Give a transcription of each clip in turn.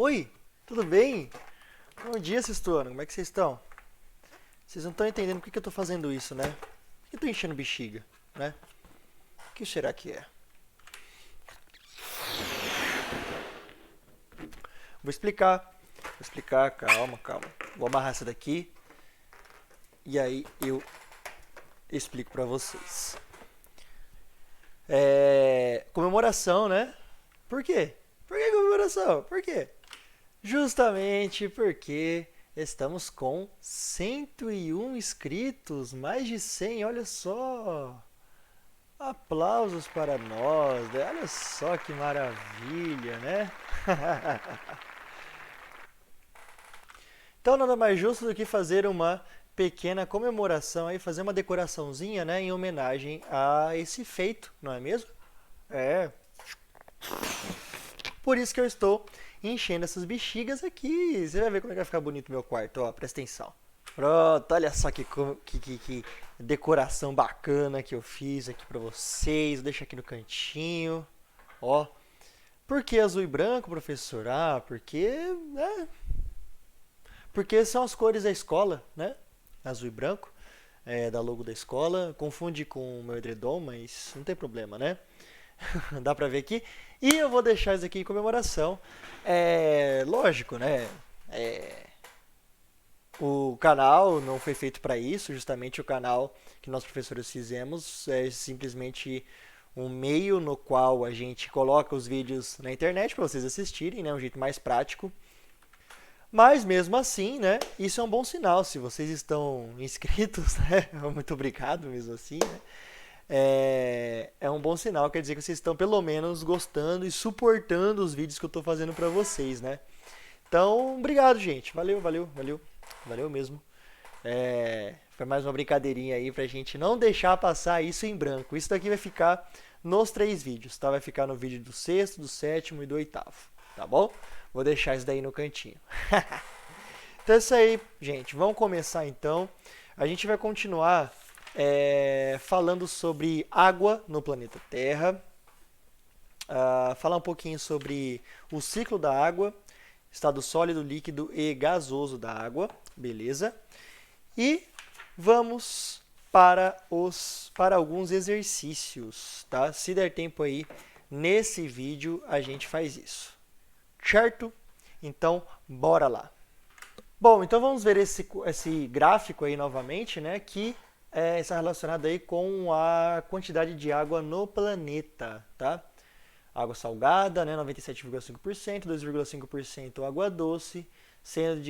Oi, tudo bem? Bom dia, Cistuano. Como é que vocês estão? Vocês não estão entendendo por que eu estou fazendo isso, né? Por que eu estou enchendo bexiga, né? O que será que é? Vou explicar. Vou explicar, calma, calma. Vou amarrar essa daqui e aí eu explico pra vocês. Comemoração, né? Por quê? Por que comemoração? Por quê? Justamente porque estamos com 101 inscritos, mais de 100, olha só. Aplausos para nós, né? Olha só que maravilha, né? Então nada mais justo do que fazer uma pequena comemoração aí, fazer uma decoraçãozinha, né, em homenagem a esse feito, não é mesmo? É, por isso que eu estou enchendo essas bexigas aqui. Você vai ver como é que vai ficar bonito o meu quarto, ó, presta atenção. Pronto, olha só que decoração bacana que eu fiz aqui pra vocês. Deixa aqui no cantinho, ó. Por que azul e branco, professor? Ah, porque são as cores da escola, né? Azul e branco, da logo da escola. Confunde com o meu edredom, mas não tem problema, né? Dá pra ver aqui. E eu vou deixar isso aqui em comemoração. Lógico, né? O canal não foi feito para isso, justamente o canal que nós professores fizemos é simplesmente um meio no qual a gente coloca os vídeos na internet para vocês assistirem, né? Um jeito mais prático. Mas mesmo assim, né? Isso é um bom sinal. Se vocês estão inscritos, né? Muito obrigado mesmo assim, né? É um bom sinal, quer dizer que vocês estão pelo menos gostando e suportando os vídeos que eu estou fazendo para vocês, né? Então, obrigado, gente. Valeu, valeu, valeu. Valeu mesmo. Foi mais uma brincadeirinha aí pra gente não deixar passar isso em branco. Isso daqui vai ficar nos 3 vídeos, tá? Vai ficar no vídeo do sexto, do sétimo e do oitavo, tá bom? Vou deixar isso daí no cantinho. Então é isso aí, gente. Vamos começar então. A gente vai continuar falando sobre água no planeta Terra. Falar um pouquinho sobre o ciclo da água, estado sólido, líquido e gasoso da água, beleza? E vamos para alguns exercícios, tá? Se der tempo aí, nesse vídeo a gente faz isso, certo? Então, bora lá. Bom, então vamos ver esse gráfico aí novamente, né? Que está relacionado aí com a quantidade de água no planeta, tá? Água salgada, né, 97,5%, 2,5% água doce, sendo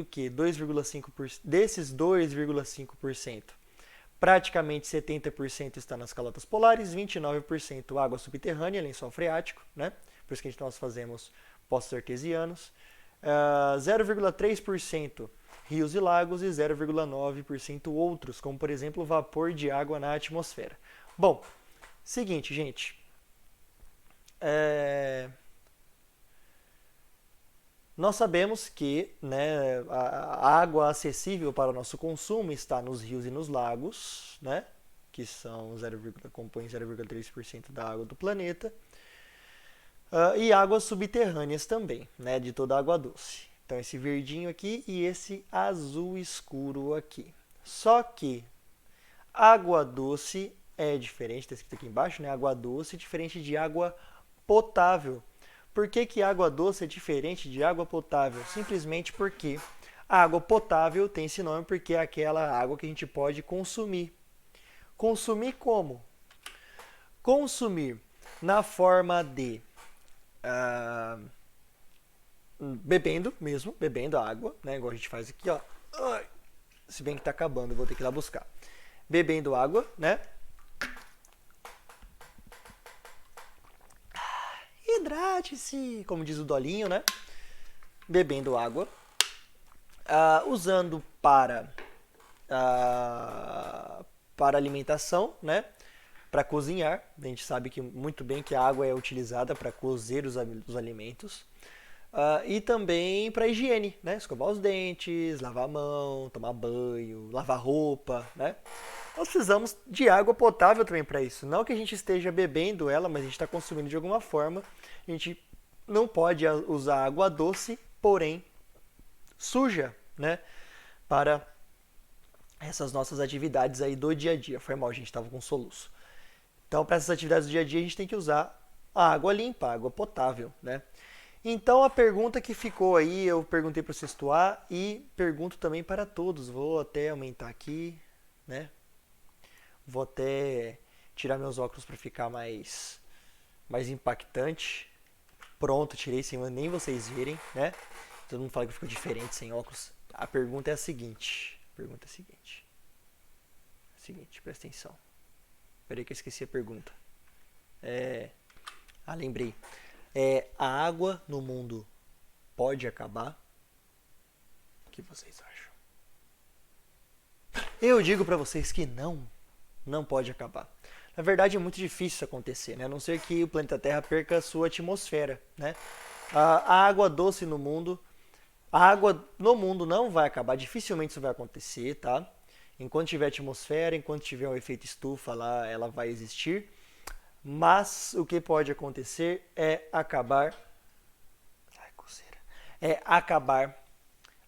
que 2,5% desses 2,5%, praticamente 70% está nas calotas polares, 29% água subterrânea, lençol freático, né? Por isso que nós fazemos poços artesianos, 0,3% rios e lagos e 0,9% outros, como por exemplo vapor de água na atmosfera. Bom, seguinte, gente. Nós sabemos que, né, a água acessível para o nosso consumo está nos rios e nos lagos, né, que compõem 0,3% da água do planeta, e águas subterrâneas também, né, de toda a água doce. Então esse verdinho aqui e esse azul escuro aqui. Só que água doce é diferente, está escrito aqui embaixo, né, água doce é diferente de água potável. Por que água doce é diferente de água potável? Simplesmente porque a água potável tem esse nome porque é aquela água que a gente pode consumir. Consumir como? Consumir na forma de bebendo mesmo, bebendo a água, né? Igual a gente faz aqui, ó. Se bem que está acabando, eu vou ter que ir lá buscar. Bebendo água, né? Hidrate-se, como diz o Dolinho, né? Bebendo água, usando para alimentação, né? Para cozinhar. A gente sabe que muito bem que a água é utilizada para cozer os alimentos. E também para higiene, né? Escovar os dentes, lavar a mão, tomar banho, lavar roupa, né? Nós precisamos de água potável também para isso. Não que a gente esteja bebendo ela, mas a gente está consumindo de alguma forma. A gente não pode usar água doce, porém suja, né, para essas nossas atividades aí do dia a dia. Foi mal, gente, estava com soluço. Então, para essas atividades do dia a dia, a gente tem que usar a água limpa, a água potável, né? Então, a pergunta que ficou aí, eu perguntei para o sexto A e pergunto também para todos. Vou até aumentar aqui, né? Vou até tirar meus óculos para ficar mais impactante. Pronto, tirei sem nem vocês verem, né? Todo mundo fala que ficou diferente sem óculos. A pergunta é a seguinte. Seguinte, presta atenção. Peraí que eu esqueci a pergunta. Lembrei. A água no mundo pode acabar? O que vocês acham? Eu digo pra vocês que não pode acabar. Na verdade é muito difícil isso acontecer, né? A não ser que o planeta Terra perca a sua atmosfera, né? A água doce no mundo, a água no mundo não vai acabar, dificilmente isso vai acontecer, tá? Enquanto tiver atmosfera, enquanto tiver um efeito estufa lá, ela vai existir. Mas o que pode acontecer é acabar. Ai, coceira. É acabar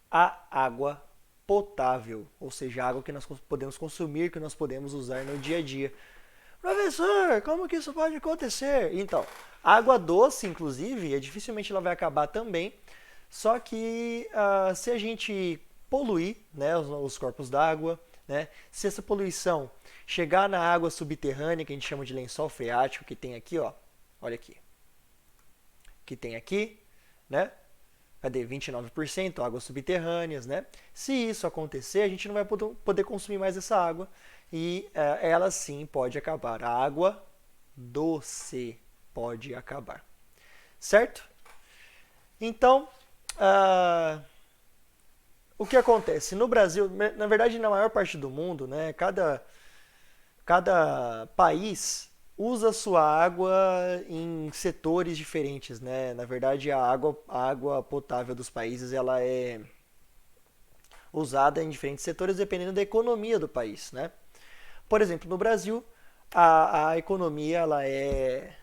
a água potável, ou seja, a água que nós podemos consumir, que nós podemos usar no dia a dia. Professor, como que isso pode acontecer? Então, água doce, inclusive, dificilmente ela vai acabar também. Só que se a gente poluir, né, os corpos d'água, né, se essa poluição chegar na água subterrânea, que a gente chama de lençol freático, que tem aqui, ó, olha aqui, que tem aqui, né? Cadê? 29% águas subterrâneas, né? Se isso acontecer, a gente não vai poder consumir mais essa água e ela sim pode acabar. A água doce pode acabar, certo? Então, o que acontece? No Brasil, na verdade, na maior parte do mundo, né, cada país usa sua água em setores diferentes, né? Na verdade, a água potável dos países ela é usada em diferentes setores dependendo da economia do país, né? Por exemplo, no Brasil, a economia ela é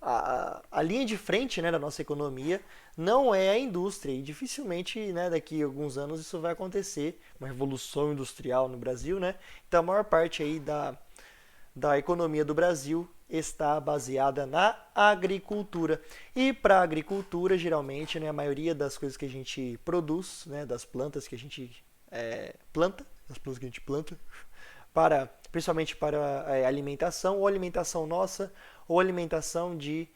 a linha de frente, né, da nossa economia não é a indústria e dificilmente, né, daqui a alguns anos isso vai acontecer, uma revolução industrial no Brasil, né? Então a maior parte aí da economia do Brasil está baseada na agricultura. E para a agricultura, geralmente, né, a maioria das coisas que a gente produz, né, das plantas que a gente planta, principalmente para alimentação, ou alimentação nossa, ou alimentação de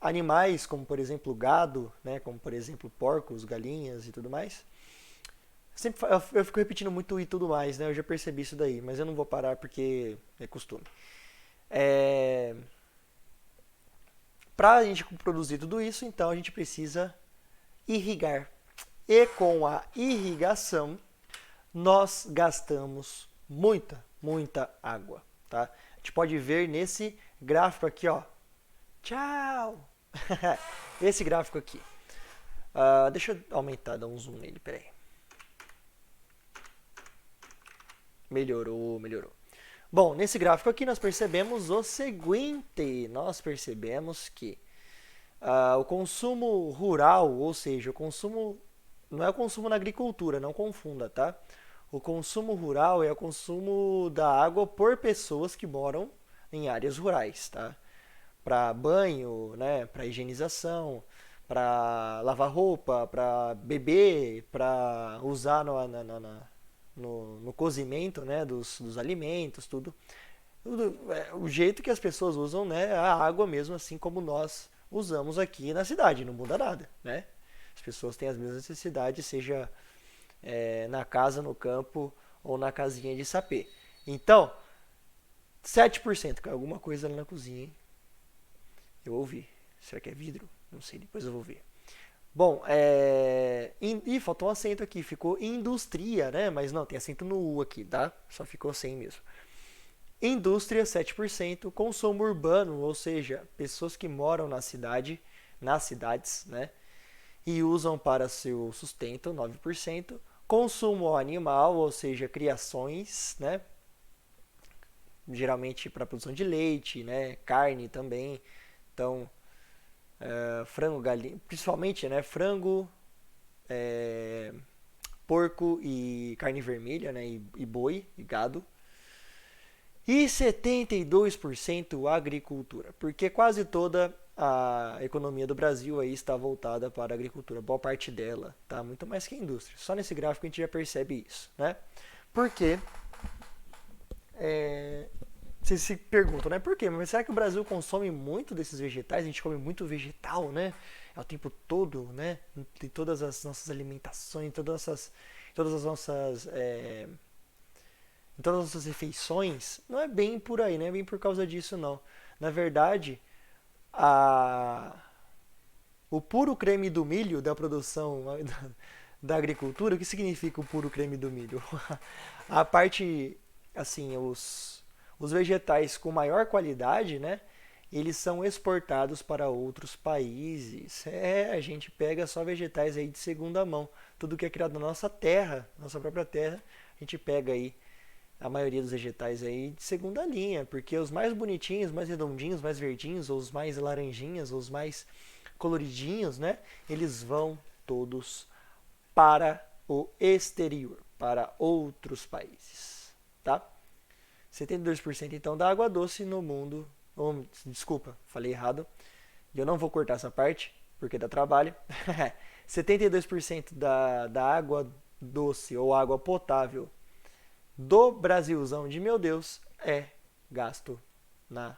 animais, como por exemplo gado, né, como por exemplo porcos, galinhas e tudo mais. Eu fico repetindo muito e tudo mais, né? Eu já percebi isso daí, mas eu não vou parar porque é costume. Para a gente produzir tudo isso, então a gente precisa irrigar. E com a irrigação, nós gastamos muita água, tá? A gente pode ver nesse gráfico aqui, ó. Tchau! Esse gráfico aqui. Deixa eu aumentar, dar um zoom nele, peraí. Melhorou. Bom, nesse gráfico aqui nós percebemos o seguinte. Nós percebemos que o consumo rural, ou seja, o consumo não é o consumo na agricultura, não confunda, tá? O consumo rural é o consumo da água por pessoas que moram em áreas rurais, tá? Para banho, né? Para higienização, para lavar roupa, para beber, para usar no cozimento, né, dos alimentos, tudo. O jeito que as pessoas usam, né, a água mesmo, assim como nós usamos aqui na cidade, não muda nada, né? As pessoas têm as mesmas necessidades, seja na casa, no campo ou na casinha de sapê. Então, 7% caiu alguma coisa ali na cozinha, hein? Eu ouvi. Será que é vidro? Não sei, depois eu vou ver. Bom, faltou um acento aqui, ficou indústria, né? Mas não, tem acento no U aqui, tá? Só ficou sem mesmo. Indústria, 7%. Consumo urbano, ou seja, pessoas que moram nas cidades, né? E usam para seu sustento, 9%. Consumo animal, ou seja, criações, né? Geralmente para produção de leite, né? Carne também. Então, frango, galinha, principalmente, né, frango, porco e carne vermelha, né, e boi e gado. E 72% agricultura, porque quase toda a economia do Brasil aí está voltada para a agricultura, boa parte dela, tá? Muito mais que a indústria. Só nesse gráfico a gente já percebe isso, né? Porque vocês se perguntam, né? Por quê? Mas será que o Brasil consome muito desses vegetais? A gente come muito vegetal, né? É o tempo todo, né? Em todas as nossas alimentações, todas as nossas em todas as nossas refeições, não é bem por aí, não é bem por causa disso não. Na verdade, a, o puro creme do milho da produção da agricultura, o que significa o puro creme do milho? A parte, assim, os vegetais com maior qualidade, né? Eles são exportados para outros países. A gente pega só vegetais aí de segunda mão. Tudo que é criado na nossa terra, nossa própria terra, a gente pega aí a maioria dos vegetais aí de segunda linha, porque os mais bonitinhos, mais redondinhos, mais verdinhos, ou os mais laranjinhas, ou os mais coloridinhos, né? Eles vão todos para o exterior, para outros países, tá? 72% então da água doce no mundo, desculpa, falei errado, e eu não vou cortar essa parte, porque dá trabalho. 72% da água doce ou água potável do Brasilzão de meu Deus é gasto na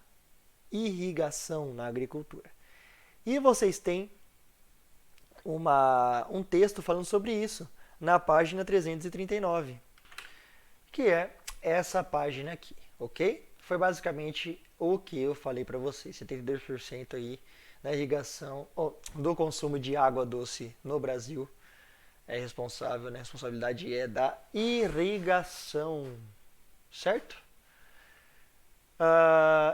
irrigação, na agricultura. E vocês têm um texto falando sobre isso na página 339, que é essa página aqui, ok? Foi basicamente o que eu falei para vocês, 72% aí na irrigação, do consumo de água doce no Brasil é responsável, né? A responsabilidade é da irrigação, certo?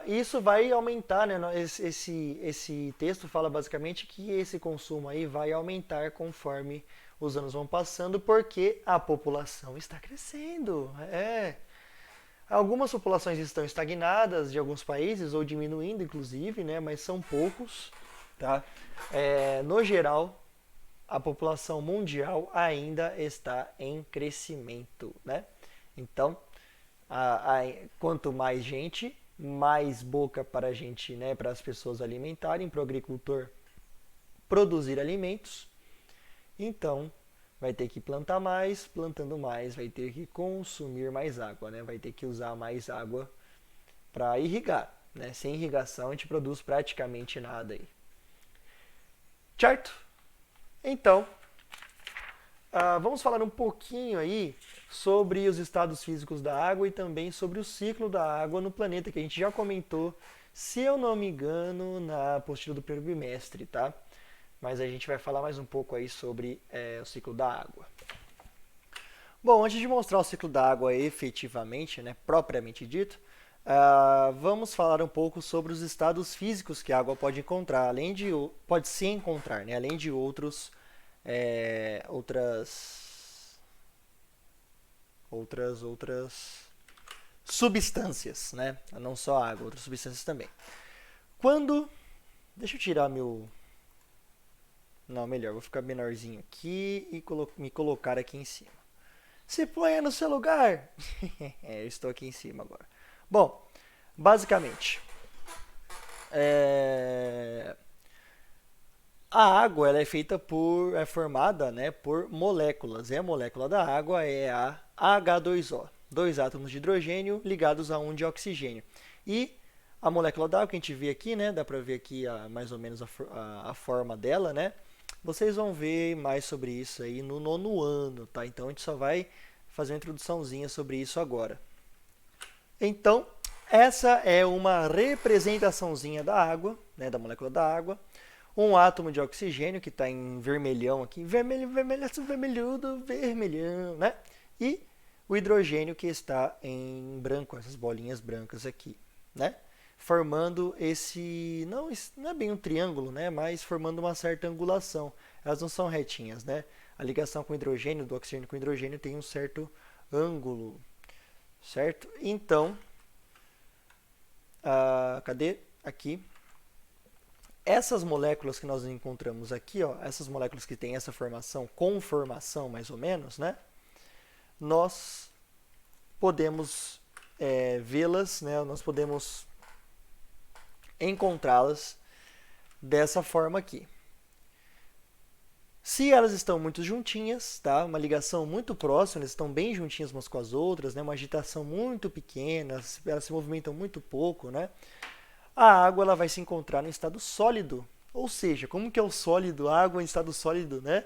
Isso vai aumentar, né? Esse texto fala basicamente que esse consumo aí vai aumentar conforme os anos vão passando, porque a população está crescendo. Algumas populações estão estagnadas de alguns países ou diminuindo, inclusive, né? Mas são poucos, tá? No geral, a população mundial ainda está em crescimento, né? Então, quanto mais gente, mais boca para a gente, né, para as pessoas alimentarem, para o agricultor produzir alimentos. Então, vai ter que plantar mais, plantando mais, vai ter que consumir mais água, né? Vai ter que usar mais água para irrigar, né? Sem irrigação a gente produz praticamente nada aí. Certo? Então, vamos falar um pouquinho aí sobre os estados físicos da água e também sobre o ciclo da água no planeta, que a gente já comentou, se eu não me engano, na apostila do primeiro bimestre, tá? Mas a gente vai falar mais um pouco aí sobre o ciclo da água. Bom, antes de mostrar o ciclo da água efetivamente, né, propriamente dito, vamos falar um pouco sobre os estados físicos que a água pode encontrar, pode se encontrar, né, além de outras substâncias, né? Não só água, outras substâncias também. Deixa eu tirar meu... Não, melhor, vou ficar menorzinho aqui e me colocar aqui em cima. Se ponha no seu lugar! Eu estou aqui em cima agora. Bom, basicamente, a água ela é formada, né, por moléculas. E a molécula da água é a H2O, dois átomos de hidrogênio ligados a um de oxigênio. E a molécula da água que a gente vê aqui, né, dá para ver aqui mais ou menos a forma dela, né? Vocês vão ver mais sobre isso aí no nono ano, tá? Então a gente só vai fazer uma introduçãozinha sobre isso agora. Então, essa é uma representaçãozinha da água, né, da molécula da água. Um átomo de oxigênio, que está em vermelhão aqui, vermelhudo, vermelhão, né? E o hidrogênio, que está em branco, essas bolinhas brancas aqui, né? Formando não é bem um triângulo, né? Mas formando uma certa angulação. Elas não são retinhas, né? A ligação com o hidrogênio, do oxigênio com o hidrogênio, tem um certo ângulo, certo? Então, cadê? Aqui. essas moléculas que nós encontramos aqui, ó, essas moléculas que têm essa formação, conformação mais ou menos, né, nós podemos vê-las, né, nós podemos encontrá-las dessa forma aqui. Se elas estão muito juntinhas, tá? Uma ligação muito próxima, elas estão bem juntinhas umas com as outras, né? Uma agitação muito pequena, elas se movimentam muito pouco, né? A água ela vai se encontrar no estado sólido. Ou seja, como que é o sólido? A água em estado sólido, né?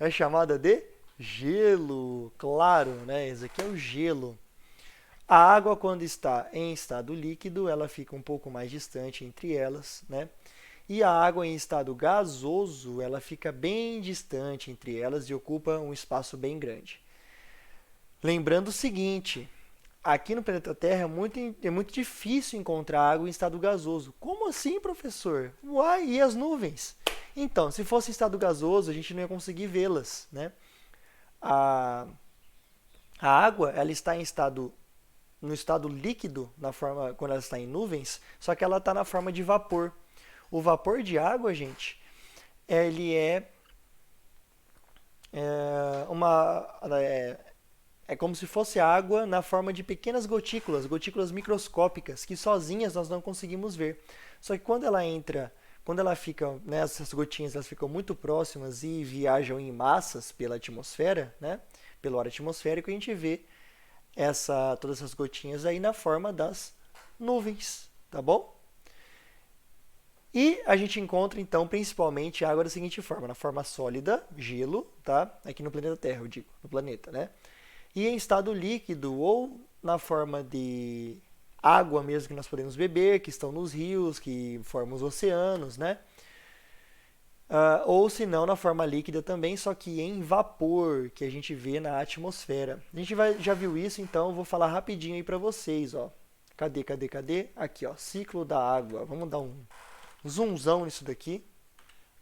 É chamada de gelo, claro, né? Esse aqui é o gelo. A água, quando está em estado líquido, ela fica um pouco mais distante entre elas, né? E a água em estado gasoso, ela fica bem distante entre elas e ocupa um espaço bem grande. Lembrando o seguinte, aqui no planeta Terra é muito difícil encontrar água em estado gasoso. Como assim, professor? Uai, e as nuvens? Então, se fosse em estado gasoso, a gente não ia conseguir vê-las, né? A água, ela está no estado líquido, quando ela está em nuvens, só que ela está na forma de vapor. O vapor de água, gente, ele é como se fosse água na forma de pequenas gotículas, gotículas microscópicas, que sozinhas nós não conseguimos ver. Só que quando ela fica, né, essas gotinhas elas ficam muito próximas e viajam em massas pela atmosfera, né, pelo ar atmosférico, a gente vê todas essas gotinhas aí na forma das nuvens, tá bom? E a gente encontra, então, principalmente água da seguinte forma, na forma sólida, gelo, tá? Aqui no planeta Terra, eu digo, no planeta, né? E em estado líquido, ou na forma de água mesmo que nós podemos beber, que estão nos rios, que formam os oceanos, né? Ou se não, na forma líquida também, só que em vapor, que a gente vê na atmosfera. A gente já viu isso, então eu vou falar rapidinho aí para vocês, ó. Cadê? Aqui, ó, ciclo da água. Vamos dar um zoomzão nisso daqui.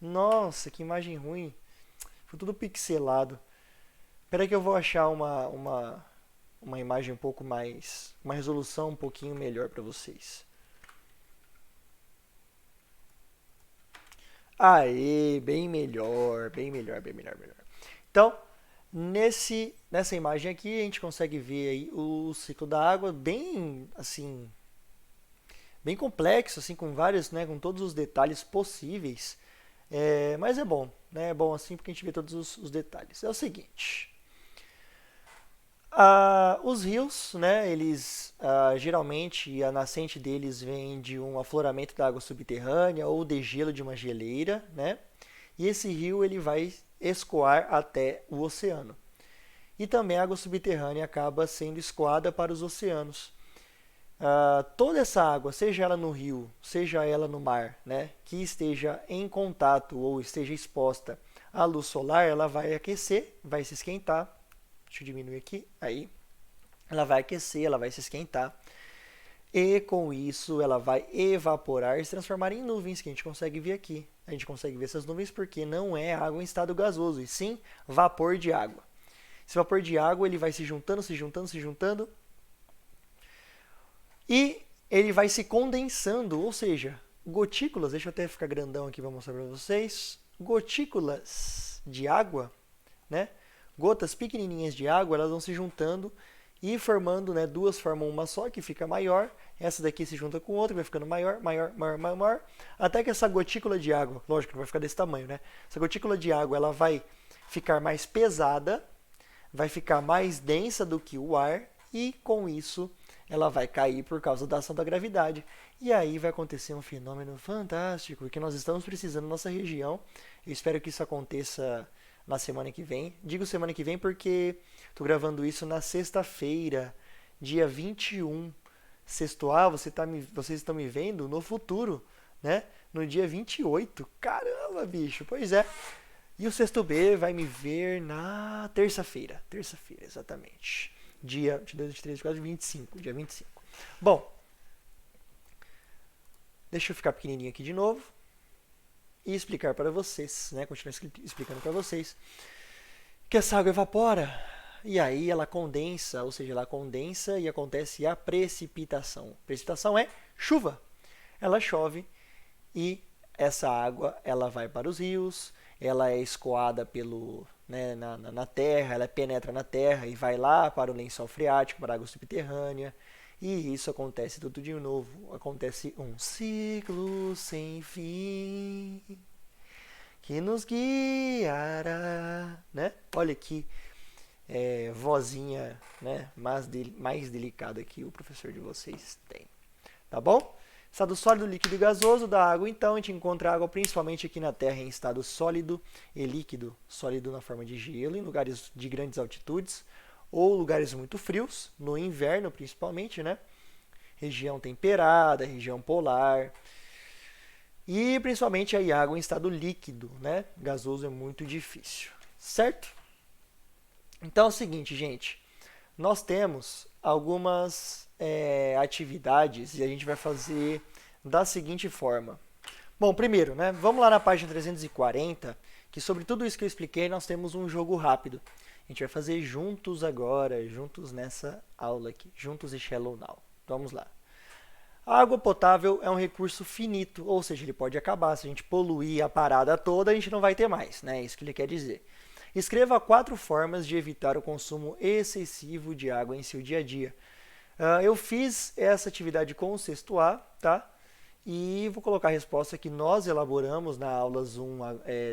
Nossa, que imagem ruim. Foi tudo pixelado. Espera aí que eu vou achar uma imagem um pouco mais... uma resolução um pouquinho melhor para vocês. Aê, bem melhor. Então, nessa imagem aqui, a gente consegue ver aí o ciclo da água bem, assim, bem complexo, assim, com vários, né, com todos os detalhes possíveis. Mas é bom, né? É bom assim porque a gente vê todos os detalhes. É o seguinte, os rios, né, eles geralmente a nascente deles vem de um afloramento da água subterrânea ou degelo de uma geleira, né? E esse rio ele vai escoar até o oceano. E também a água subterrânea acaba sendo escoada para os oceanos. Toda essa água, seja ela no rio, seja ela no mar, né, que esteja em contato ou esteja exposta à luz solar, ela vai aquecer, vai se esquentar. Deixa eu diminuir aqui. Aí, ela vai aquecer, ela vai se esquentar. E com isso, ela vai evaporar e se transformar em nuvens, que a gente consegue ver aqui. A gente consegue ver essas nuvens porque não é água em estado gasoso, e sim vapor de água. Esse vapor de água ele vai se juntando, e ele vai se condensando, ou seja, gotículas, deixa eu até ficar grandão aqui para mostrar para vocês, gotículas de água, né? Gotas pequenininhas de água, elas vão se juntando e formando, né, duas formam uma só, que fica maior, essa daqui se junta com outra, vai ficando maior, até que essa gotícula de água, lógico, não vai ficar desse tamanho, né? Essa gotícula de água, ela vai ficar mais pesada, vai ficar mais densa do que o ar, e com isso ela vai cair por causa da ação da gravidade. E aí vai acontecer um fenômeno fantástico que nós estamos precisando na nossa região. Eu espero que isso aconteça na semana que vem. Digo semana que vem porque estou gravando isso na sexta-feira, dia 21. Sexto A, vocês estão me vendo no futuro, né? No dia 28. Caramba, bicho. Pois é. E o sexto B vai me ver na terça-feira. Terça-feira, exatamente. Dia 22, 23, 24, 25. Dia 25. Bom, deixa eu ficar pequenininho aqui de novo e explicar para vocês, né? Continuar explicando para vocês que essa água evapora e aí ela condensa, ou seja, ela condensa e acontece a precipitação. Precipitação é chuva. Ela chove e essa água ela vai para os rios, ela é escoada na terra, ela penetra na terra e vai lá para o lençol freático, para a água subterrânea. E isso acontece tudo de novo. Acontece um ciclo sem fim que nos guiará, né? Olha que vozinha, né? Mais delicada que o professor de vocês tem. Tá bom? Estado sólido, líquido e gasoso da água, então, a gente encontra água principalmente aqui na Terra em estado sólido e líquido, sólido na forma de gelo, em lugares de grandes altitudes ou lugares muito frios, no inverno principalmente, né? Região temperada, região polar. E principalmente aí água em estado líquido, né? Gasoso é muito difícil, certo? Então é o seguinte, gente. Nós temos algumas atividades e a gente vai fazer da seguinte forma. Bom, primeiro, né? Vamos lá na página 340, que sobre tudo isso que eu expliquei, nós temos um jogo rápido. A gente vai fazer juntos agora, juntos nessa aula aqui, juntos e Shallow Now. Vamos lá. A água potável é um recurso finito, ou seja, ele pode acabar. Se a gente poluir a parada toda, a gente não vai ter mais, né? É isso que ele quer dizer. Escreva 4 formas de evitar o consumo excessivo de água em seu dia a dia. Eu fiz essa atividade com o sexto A, tá? E vou colocar a resposta que nós elaboramos na aulas 1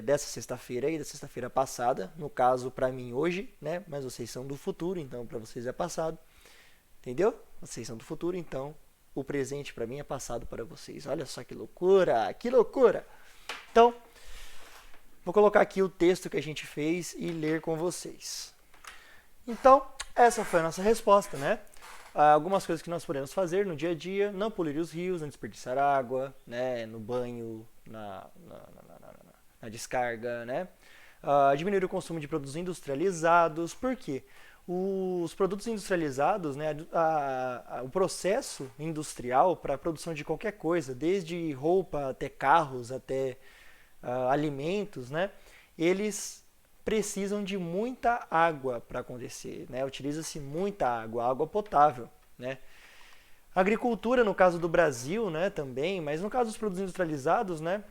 dessa sexta-feira e da sexta-feira passada. No caso, para mim hoje, né? Mas vocês são do futuro, então para vocês é passado. Entendeu? Vocês são do futuro, então o presente para mim é passado para vocês. Olha só que loucura, que loucura! Então, vou colocar aqui o texto que a gente fez e ler com vocês. Então, essa foi a nossa resposta, né? Algumas coisas que nós podemos fazer no dia a dia: não poluir os rios, não desperdiçar água, né? No banho, na descarga, né? Diminuir o consumo de produtos industrializados. Por quê? Os produtos industrializados, né, o processo industrial para a produção de qualquer coisa, desde roupa até carros, até alimentos, né, eles precisam de muita água para acontecer, né? Utiliza-se muita água, água potável, né? Agricultura, no caso do Brasil, né, também, mas no caso dos produtos industrializados, né,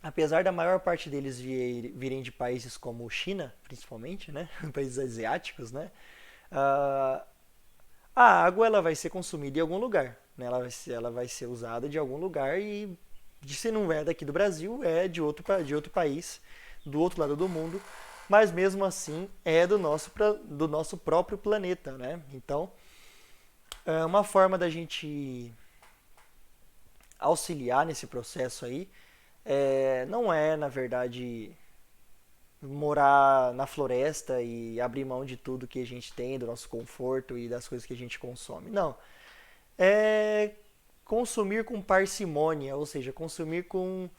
apesar da maior parte deles virem de países como China, principalmente, né, países asiáticos, né, a água ela vai ser consumida em algum lugar, né, ela vai ser usada de algum lugar e se não é daqui do Brasil, é de outro país, do outro lado do mundo, mas mesmo assim é do nosso próprio planeta, né? Então, uma forma da gente auxiliar nesse processo aí não é, na verdade, morar na floresta e abrir mão de tudo que a gente tem, do nosso conforto e das coisas que a gente consome. Não. É consumir com parcimônia, ou seja, consumir com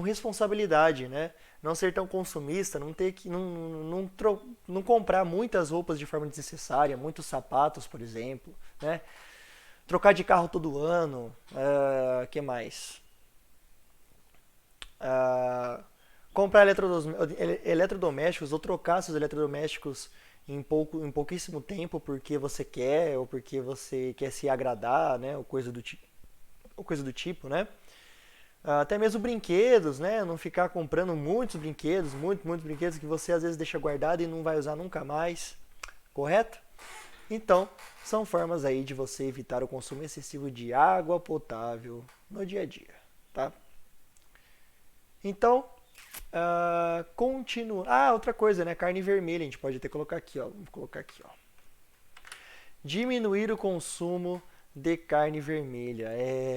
responsabilidade, né? Não ser tão consumista, não ter que não comprar muitas roupas de forma desnecessária, muitos sapatos, por exemplo, né? Trocar de carro todo ano, que mais? Comprar eletrodomésticos ou trocar seus eletrodomésticos em pouquíssimo tempo porque você quer ou porque você quer se agradar, né? Ou coisa do tipo, né? Até mesmo brinquedos, né? Não ficar comprando muitos brinquedos, muitos brinquedos que você às vezes deixa guardado e não vai usar nunca mais, correto? Então, são formas aí de você evitar o consumo excessivo de água potável no dia a dia, tá? Então, continua. Outra coisa, né? Carne vermelha, a gente pode até colocar aqui, ó. Vamos colocar aqui, ó. Diminuir o consumo de carne vermelha.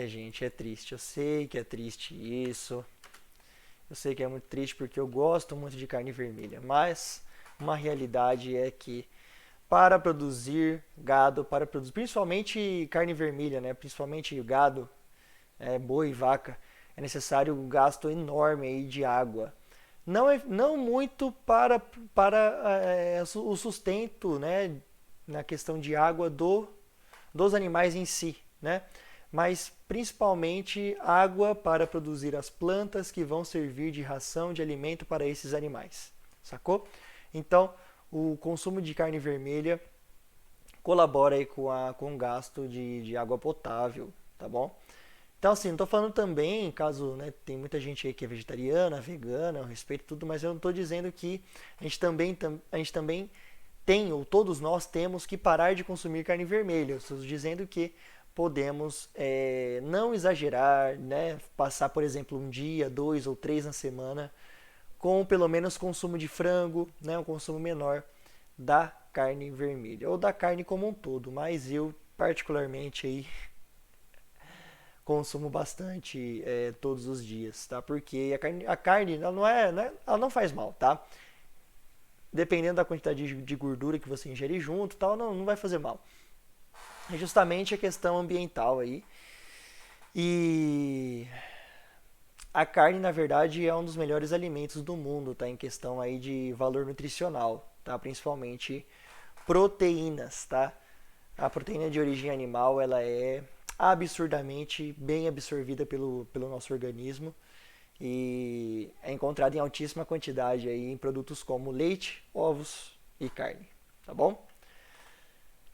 Gente, é triste. Eu sei que é triste isso. Eu sei que é muito triste porque eu gosto muito de carne vermelha. Mas uma realidade é que para produzir gado, principalmente carne vermelha, né? Principalmente gado, boi e vaca, é necessário um gasto enorme aí de água. Não muito para o sustento, né? Na questão de água dos animais em si, né? Mas principalmente água para produzir as plantas que vão servir de ração de alimento para esses animais, sacou? Então, o consumo de carne vermelha colabora aí com o gasto de água potável, tá bom? Então, assim, não tô falando também, caso, né, tem muita gente aí que é vegetariana, vegana, eu respeito tudo, mas eu não tô dizendo que a gente também tem, ou todos nós temos que parar de consumir carne vermelha. Eu estou dizendo que podemos não exagerar, né, passar, por exemplo, um dia, dois ou três na semana com pelo menos consumo de frango, né, um consumo menor da carne vermelha, ou da carne como um todo, mas eu particularmente aí consumo bastante todos os dias, tá? Porque a carne ela ela não faz mal, tá? Dependendo da quantidade de gordura que você ingerir junto, tal, não vai fazer mal. É justamente a questão ambiental aí. E a carne, na verdade, é um dos melhores alimentos do mundo, tá? Em questão aí de valor nutricional, tá? Principalmente proteínas, tá? A proteína de origem animal, ela é absurdamente bem absorvida pelo nosso organismo e é encontrada em altíssima quantidade aí em produtos como leite, ovos e carne, tá bom?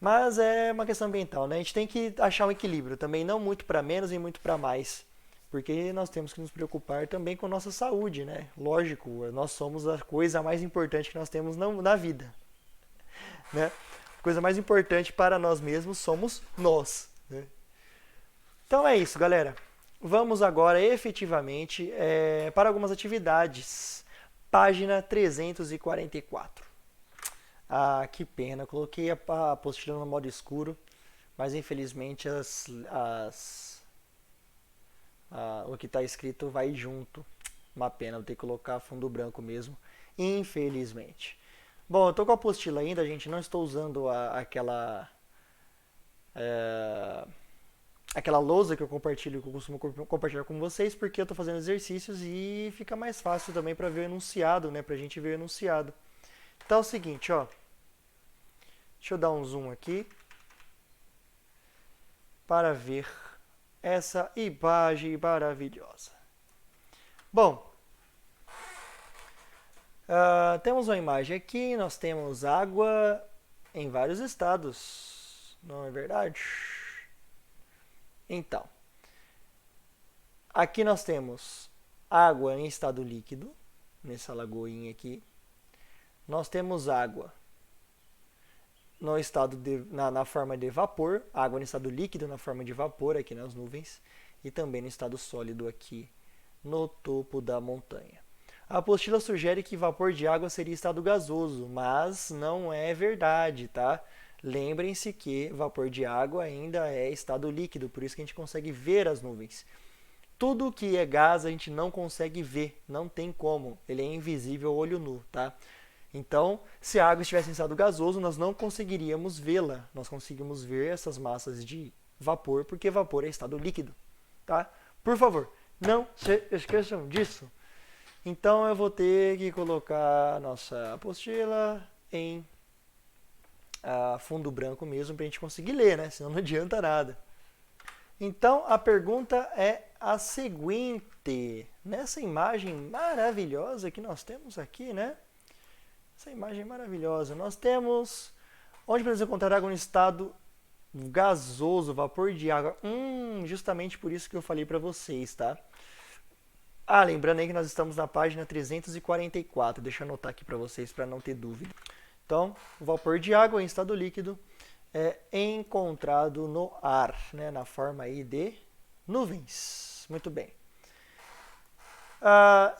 Mas é uma questão ambiental, né? A gente tem que achar um equilíbrio também, não muito para menos e muito para mais, porque nós temos que nos preocupar também com nossa saúde, né? Lógico, nós somos a coisa mais importante que nós temos na vida, né? A coisa mais importante para nós mesmos somos nós, né? Então é isso, galera. Vamos agora efetivamente para algumas atividades. Página 344. Ah, que pena. Coloquei a apostila no modo escuro, mas infelizmente o que está escrito vai junto. Uma pena, vou ter que colocar fundo branco mesmo. Infelizmente. Bom, eu tô com a apostila ainda, gente. Não estou usando aquela lousa que eu compartilho, que eu costumo compartilhar com vocês, porque eu estou fazendo exercícios e fica mais fácil também para ver o enunciado, né? Pra gente ver o enunciado. Então é o seguinte, ó. Deixa eu dar um zoom aqui para ver essa imagem maravilhosa. Bom, temos uma imagem aqui, nós temos água em vários estados, não é verdade? Então, aqui nós temos água em estado líquido, nessa lagoinha aqui. Nós temos água no estado na forma de vapor, água no estado líquido na forma de vapor aqui nas nuvens e também no estado sólido aqui no topo da montanha. A apostila sugere que vapor de água seria estado gasoso, mas não é verdade, tá? Lembrem-se que vapor de água ainda é estado líquido, por isso que a gente consegue ver as nuvens. Tudo que é gás a gente não consegue ver, não tem como, ele é invisível ao olho nu, tá? Então, se a água estivesse em estado gasoso, nós não conseguiríamos vê-la, nós conseguimos ver essas massas de vapor, porque vapor é estado líquido, tá? Por favor, não se esqueçam disso. Então, eu vou ter que colocar a nossa apostila em fundo branco mesmo para a gente conseguir ler, né? Senão não adianta nada. Então, a pergunta é a seguinte. Nessa imagem maravilhosa que nós temos aqui, né? Essa imagem maravilhosa. Nós temos... Onde podemos encontrar água no estado gasoso, vapor de água? Justamente por isso que eu falei para vocês, tá? Lembrando aí que nós estamos na página 344. Deixa eu anotar aqui para vocês para não ter dúvida. Então, o vapor de água em estado líquido é encontrado no ar, né, na forma aí de nuvens. Muito bem.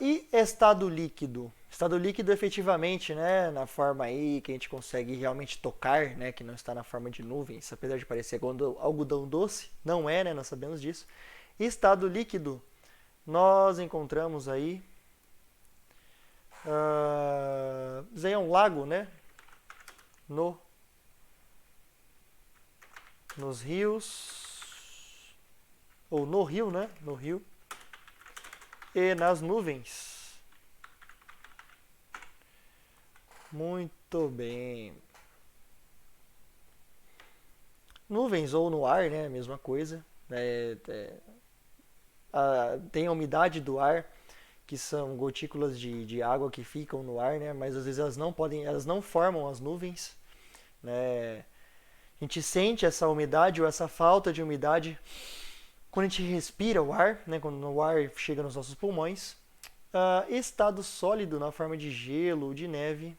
E estado líquido? Estado líquido efetivamente, né, na forma aí que a gente consegue realmente tocar, né, que não está na forma de nuvens, apesar de parecer algodão doce, não é, né, nós sabemos disso. Estado líquido, nós encontramos aí, isso aí é um lago, né, nos rios, ou no rio, né, no rio, e nas nuvens. Muito bem. Nuvens ou no ar, né? Mesma coisa. Tem a umidade do ar, que são gotículas de água que ficam no ar, né? Mas às vezes elas não formam as nuvens, né? A gente sente essa umidade ou essa falta de umidade quando a gente respira o ar, né, quando o ar chega nos nossos pulmões. Estado sólido na forma de gelo, de neve.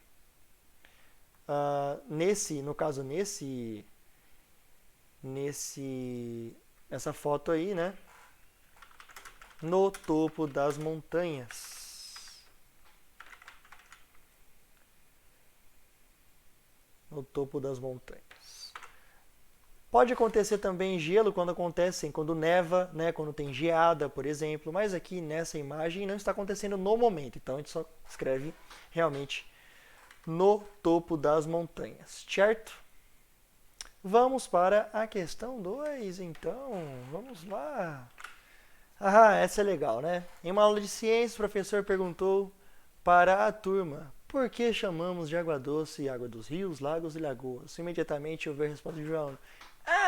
Nessa foto aí, né? No topo das montanhas. No topo das montanhas. Pode acontecer também gelo quando neva, né? Quando tem geada, por exemplo. Mas aqui nessa imagem não está acontecendo no momento. Então a gente só escreve realmente no topo das montanhas, certo? Vamos para a questão 2, então. Vamos lá. Essa é legal, né? Em uma aula de ciências, o professor perguntou para a turma: por que chamamos de água doce água dos rios, lagos e lagoas? Imediatamente eu vi a resposta de João: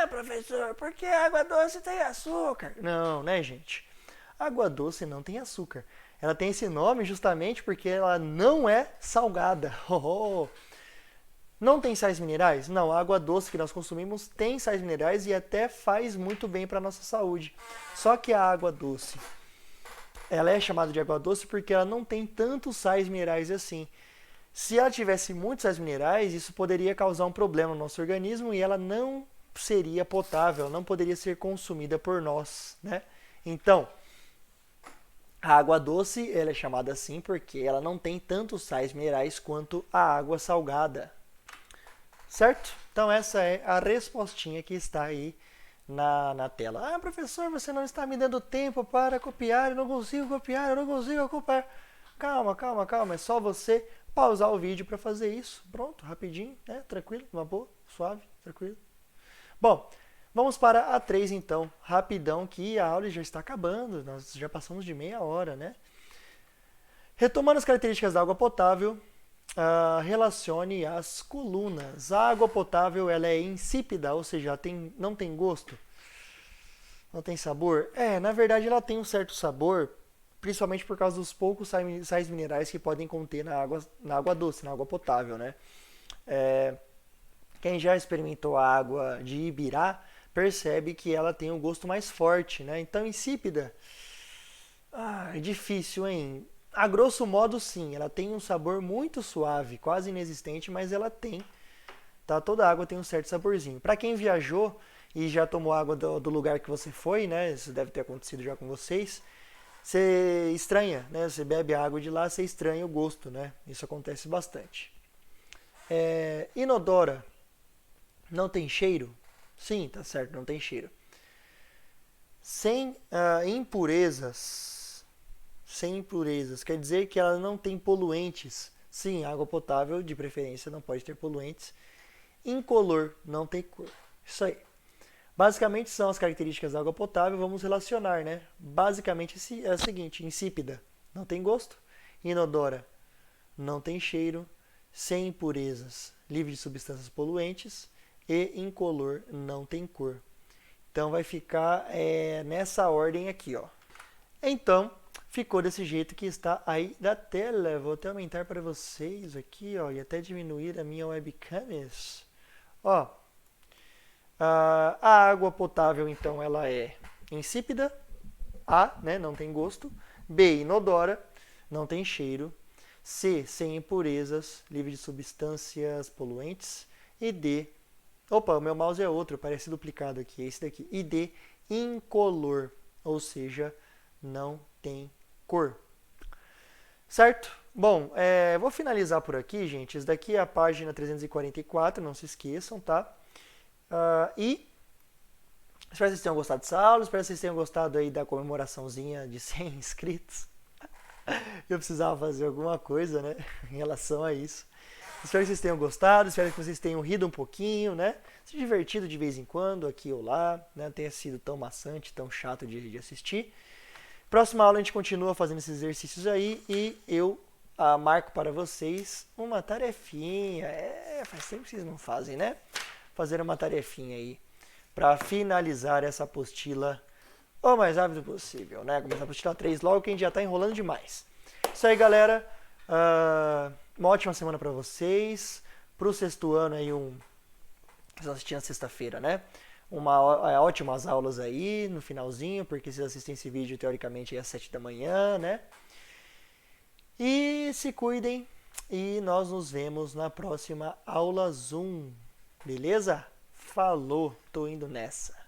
professor, porque a água doce tem açúcar? Não, né, gente? Água doce não tem açúcar. Ela tem esse nome justamente porque ela não é salgada. Não tem sais minerais? Não, a água doce que nós consumimos tem sais minerais e até faz muito bem para a nossa saúde. Só que a água doce, ela é chamada de água doce porque ela não tem tantos sais minerais assim. Se ela tivesse muitos sais minerais, isso poderia causar um problema no nosso organismo e ela não seria potável, não poderia ser consumida por nós, né? Então, a água doce, ela é chamada assim porque ela não tem tantos sais minerais quanto a água salgada. Certo? Então essa é a respostinha que está aí na tela. Professor, você não está me dando tempo para copiar, eu não consigo copiar, eu não consigo copiar. Calma, é só você pausar o vídeo para fazer isso. Pronto, rapidinho, né? Tranquilo, uma boa, suave, tranquilo. Bom, vamos para a 3 então, rapidão, que a aula já está acabando, nós já passamos de meia hora, né? Retomando as características da água potável, relacione as colunas. A água potável ela é insípida, ou seja, não tem gosto, não tem sabor. Na verdade ela tem um certo sabor, principalmente por causa dos poucos sais minerais que podem conter na água doce, na água potável, né? Quem já experimentou a água de Ibirá percebe que ela tem um gosto mais forte, né? Então insípida, é difícil, hein? A grosso modo, sim, ela tem um sabor muito suave, quase inexistente, mas ela tem, tá? Toda água tem um certo saborzinho. Para quem viajou e já tomou água do lugar que você foi, né? Isso deve ter acontecido já com vocês. Você estranha, né? Você bebe a água de lá, você estranha o gosto, né? Isso acontece bastante. Inodora, não tem cheiro? Sim, tá certo, não tem cheiro. Sem impurezas, quer dizer que ela não tem poluentes. Sim, água potável, de preferência, não pode ter poluentes. Incolor, não tem cor. Isso aí. Basicamente são as características da água potável, vamos relacionar, né? Basicamente é o seguinte: insípida, não tem gosto. Inodora, não tem cheiro. Sem impurezas, livre de substâncias poluentes. E incolor, não tem cor. Então vai ficar nessa ordem aqui, ó. Então, ficou desse jeito que está aí da tela. Vou até aumentar para vocês aqui, ó, e até diminuir a minha webcam. Ó, a água potável, então, ela é insípida. A, né, não tem gosto. B, inodora, não tem cheiro. C, sem impurezas, livre de substâncias poluentes. E D, opa, o meu mouse é outro, parece duplicado aqui, é esse daqui. E D, incolor, ou seja, não tem cor. Certo? Bom, vou finalizar por aqui, gente. Isso daqui é a página 344, não se esqueçam, tá? E espero que vocês tenham gostado dessa aula, espero que vocês tenham gostado aí da comemoraçãozinha de 100 inscritos. Eu precisava fazer alguma coisa, né, em relação a isso. Espero que vocês tenham gostado, espero que vocês tenham rido um pouquinho, né? Se divertido de vez em quando, aqui ou lá, né? Não tenha sido tão maçante, tão chato de assistir. Próxima aula a gente continua fazendo esses exercícios aí e eu marco para vocês uma tarefinha. Faz tempo que vocês não fazem, né? Fazer uma tarefinha aí para finalizar essa apostila o mais rápido possível, né? Começar a apostila 3 logo que a gente já está enrolando demais. Isso aí, galera. Uma ótima semana para vocês. Para o sexto ano aí, vocês assistindo na sexta-feira, né? Ótimas aulas aí no finalzinho, porque vocês assistem esse vídeo teoricamente às 7 da manhã, né? E se cuidem e nós nos vemos na próxima aula Zoom, beleza? Falou, tô indo nessa.